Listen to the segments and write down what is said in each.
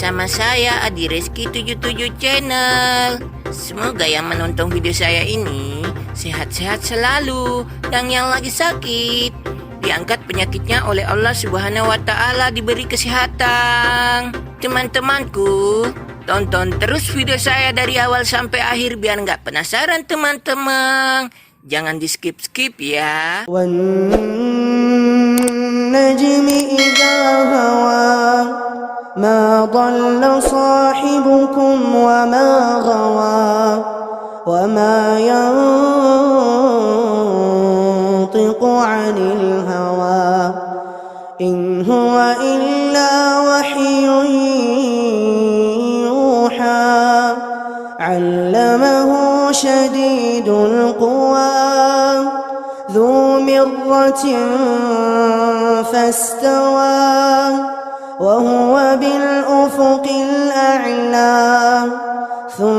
bersama saya Adi Reski 77 Channel. Semoga yang menonton video saya ini sehat-sehat selalu, dan yang lagi sakit diangkat penyakitnya oleh Allah Subhanahu wa Ta'ala, diberi kesehatan. Teman-temanku, tonton terus video saya dari awal sampai akhir biar nggak penasaran teman-teman. Jangan di skip-skip ya. وَالنَّجْمِ إِذَا هَوَى مَا ضَلَّ صَاحِبُكُمْ وَمَا غَوَى وَمَا يَنطِقُ عَنِ الْهَوَى إِنْ هُوَ إِلَّا وَحْيٌ يُوحَى عَلَّمَهُ شَدِيدُ الْقُوَى ذو مرة فاستوى وهو بالأفق الأعلى ثم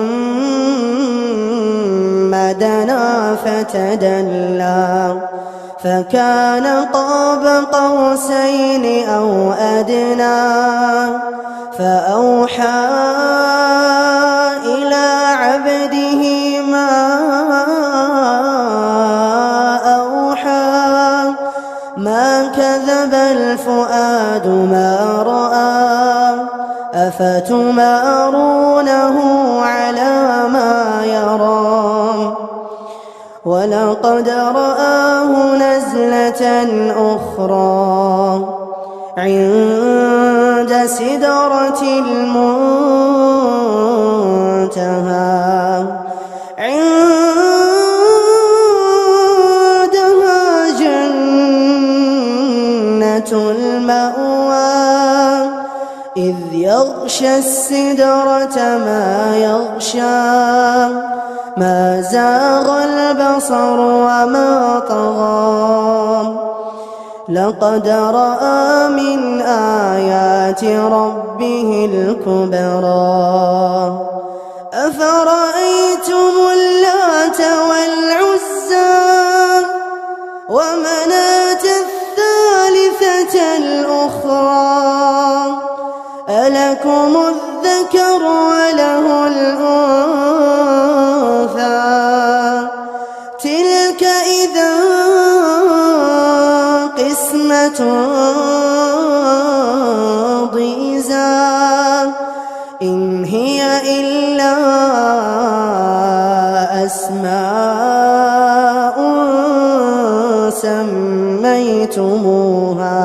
دنا فتدلى فكان قاب قوسين أو أدنى فأوحى إلى عبده ما كذب الفؤاد ما رأى أفتمارونه على ما يرى ولقد رآه نزلة أخرى عند سدرة المنتهى المأوى إذ يغشى السدرة ما يغشى ما زاغ البصر وما طغى لقد رأى من آيات ربه الكبرى أفرأيتم اللات والعزى ومناة الثالثة الأخرى ألكم الذكر وله الأنثى تلك إذا قسمة ضيزى إن هي إلا أسماء سميتموها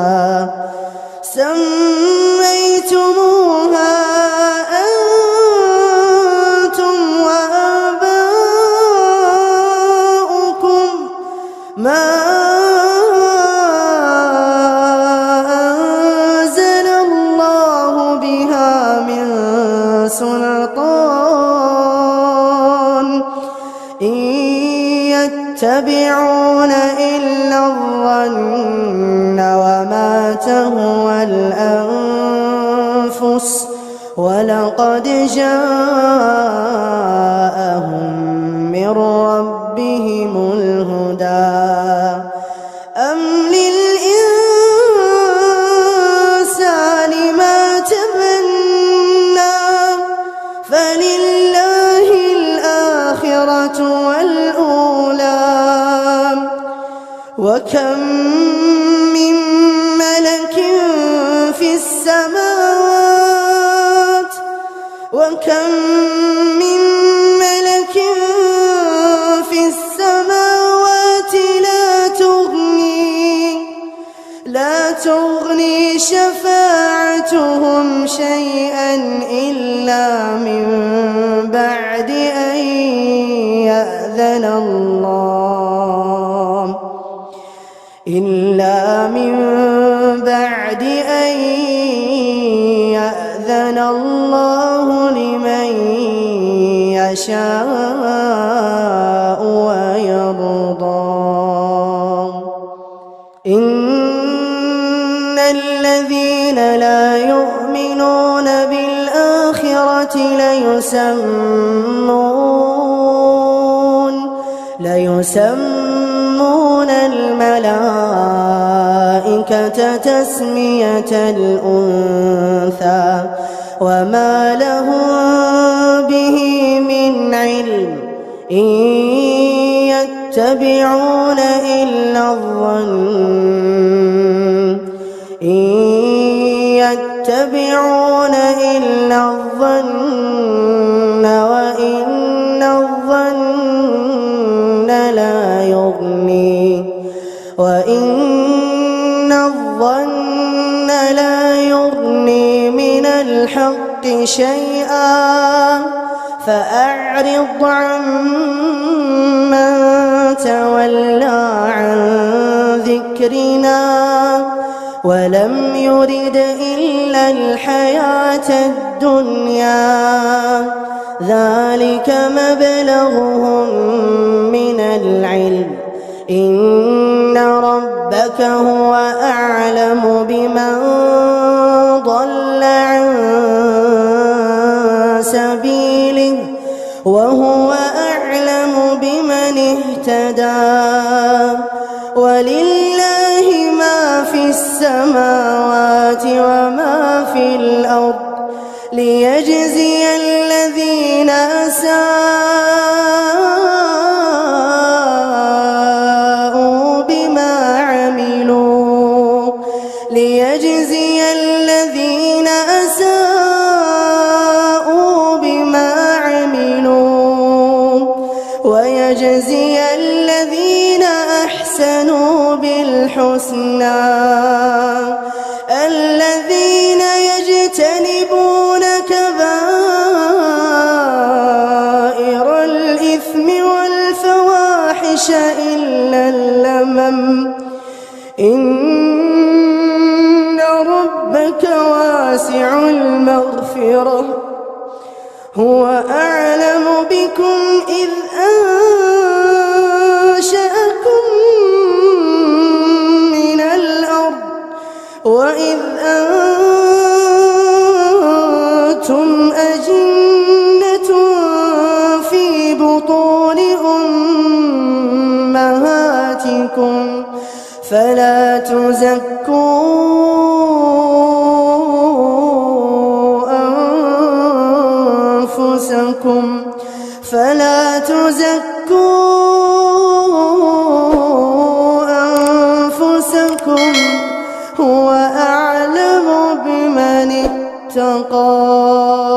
أنتم وآباؤكم ما أنزل الله بها من سلطان إن يتبعون إلا الظن وما تهوى الأنفس ولقد جاءهم من ربهم الهدى أم للإنسان ما تمنى فلله الآخرة والأولى وكم من ملك في السماوات وكم من ملك في السماوات لا تغني شفاعتهم شيئا إلا من بعد أن يأذن الله لمن يشاء ويرضى إن الذين لا يؤمنون بالآخرة ليسمون الملائكة تسمية الأنثى وما لهم به من علم إن يتبعون إلا الظن وإن الظن لا يغني من الحق شيئا فأعرض عمن تولى عن ذكرنا ولم يرد إلا الحياة الدنيا ذلك مبلغهم من العلم إن ربك هو أعلم بمن ضل عن سبيله وهو أعلم بمن اهتدى ولله ما في السماوات وما في الأرض ليجزي الذين أساءوا بما عملوا ويجزي الذين أحسنوا بالحسنى الذين يجتنبون كبائر الإثم والفواحش إلا اللمم إن ربك واسع المغفرة هو أعلم بكم إذ أنشأكم من الأرض وإذ أنتم أجنة في بطون أمهاتكم فلا تزكوا أنفسكم هو أعلم بمن اتقى